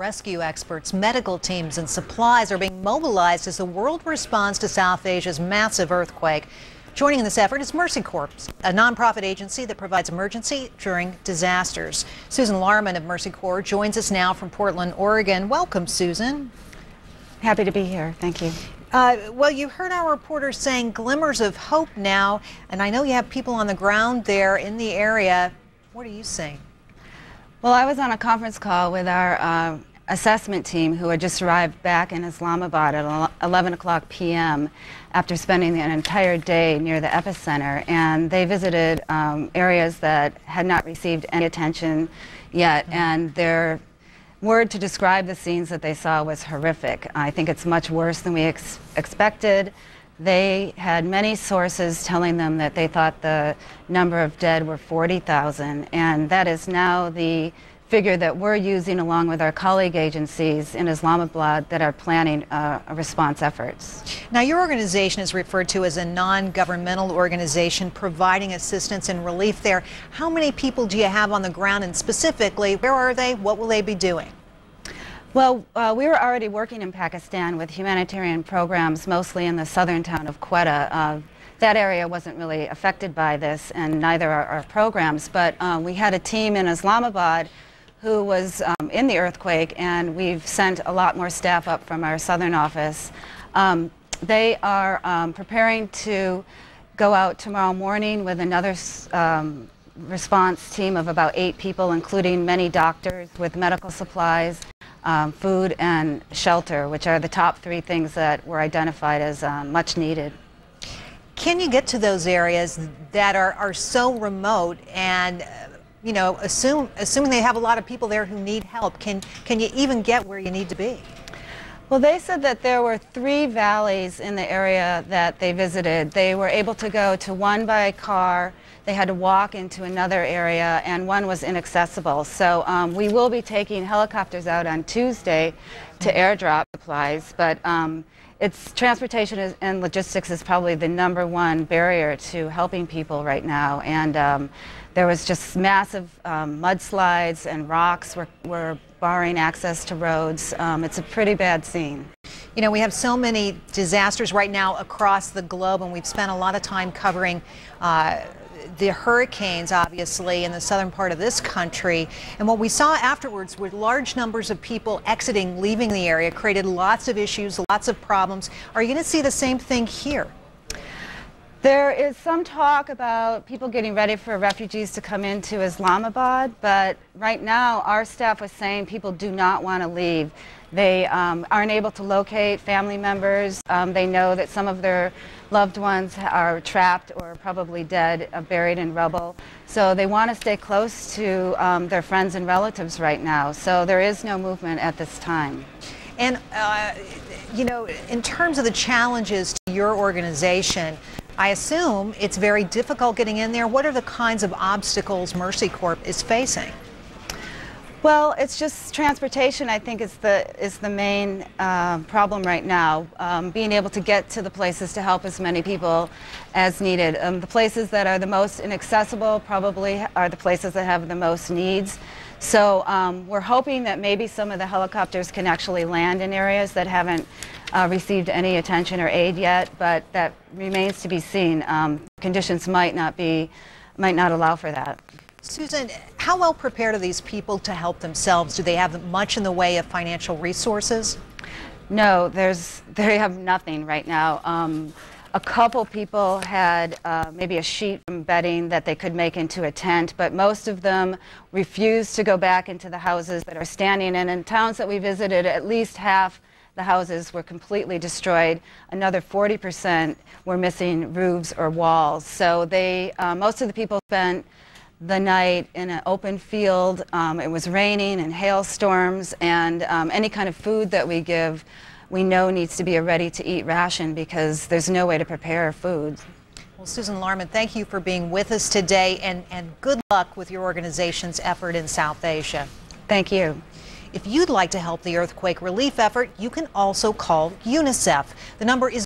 Rescue experts, medical teams, and supplies are being mobilized as the world responds to South Asia's massive earthquake. Joining in this effort is Mercy Corps, a nonprofit agency that provides emergency during disasters. Susan Laarman of Mercy Corps joins us now from Portland, Oregon. Welcome, Susan. Happy to be here. Thank you. Well, you heard our reporters saying glimmers of hope now, and I know you have people on the ground there in the area. What are you seeing? Well, I was on a conference call with our assessment team who had just arrived back in Islamabad at 11 o'clock p.m. after spending an entire day near the epicenter, and they visited areas that had not received any attention yet, and their word to describe the scenes that they saw was horrific. I think it's much worse than we expected. They had many sources telling them that they thought the number of dead were 40,000, and that is now the figure that we're using along with our colleague agencies in Islamabad that are planning response efforts. Now, your organization is referred to as a non-governmental organization providing assistance and relief there. How many people do you have on the ground, and specifically, where are they? What will they be doing? Well, we were already working in Pakistan with humanitarian programs, mostly in the southern town of Quetta. That area wasn't really affected by this, and neither are our programs, but we had a team in Islamabad who was in the earthquake, and we've sent a lot more staff up from our southern office. They are preparing to go out tomorrow morning with another response team of about 8 people, including many doctors with medical supplies, food and shelter, which are the top 3 things that were identified as much needed. Can you get to those areas that are so remote and, you know, assuming they have a lot of people there who need help, can you even get where you need to be? Well, they said that there were 3 valleys in the area that they visited. They were able to go to one by car, they had to walk into another area, and one was inaccessible. So we will be taking helicopters out on Tuesday to airdrop supplies, but transportation and logistics is probably the #1 barrier to helping people right now. And there was just massive mudslides, and rocks were barring access to roads. It's a pretty bad scene. You know, we have so many disasters right now across the globe, and we've spent a lot of time covering the hurricanes, obviously, in the southern part of this country. And what we saw afterwards were large numbers of people exiting, leaving the area, created lots of issues, lots of problems. Are you going to see the same thing here? There is some talk about people getting ready for refugees to come into Islamabad, but right now our staff was saying people do not want to leave. They aren't able to locate family members. They know that some of their loved ones are trapped or probably dead, buried in rubble. So they want to stay close to their friends and relatives right now. So there is no movement at this time. And, you know, in terms of the challenges to your organization, I assume it's very difficult getting in there. What are the kinds of obstacles Mercy Corps is facing? Well, it's just transportation, I think, is the main problem right now. Being able to get to the places to help as many people as needed. The places that are the most inaccessible probably are the places that have the most needs. So we're hoping that maybe some of the helicopters can actually land in areas that haven't received any attention or aid yet, but that remains to be seen. Conditions might not allow for that. Susan, how well prepared are these people to help themselves? Do they have much in the way of financial resources? No, they have nothing right now. A couple people had maybe a sheet from bedding that they could make into a tent, but most of them refused to go back into the houses that are standing. And in towns that we visited, at least half the houses were completely destroyed. Another 40% were missing roofs or walls. So most of the people spent the night in an open field. It was raining and hailstorms, and any kind of food that we give, we know needs to be a ready-to-eat ration because there's no way to prepare food. Well, Susan Laarman, thank you for being with us today, and good luck with your organization's effort in South Asia. Thank you. If you'd like to help the earthquake relief effort, you can also call UNICEF. The number is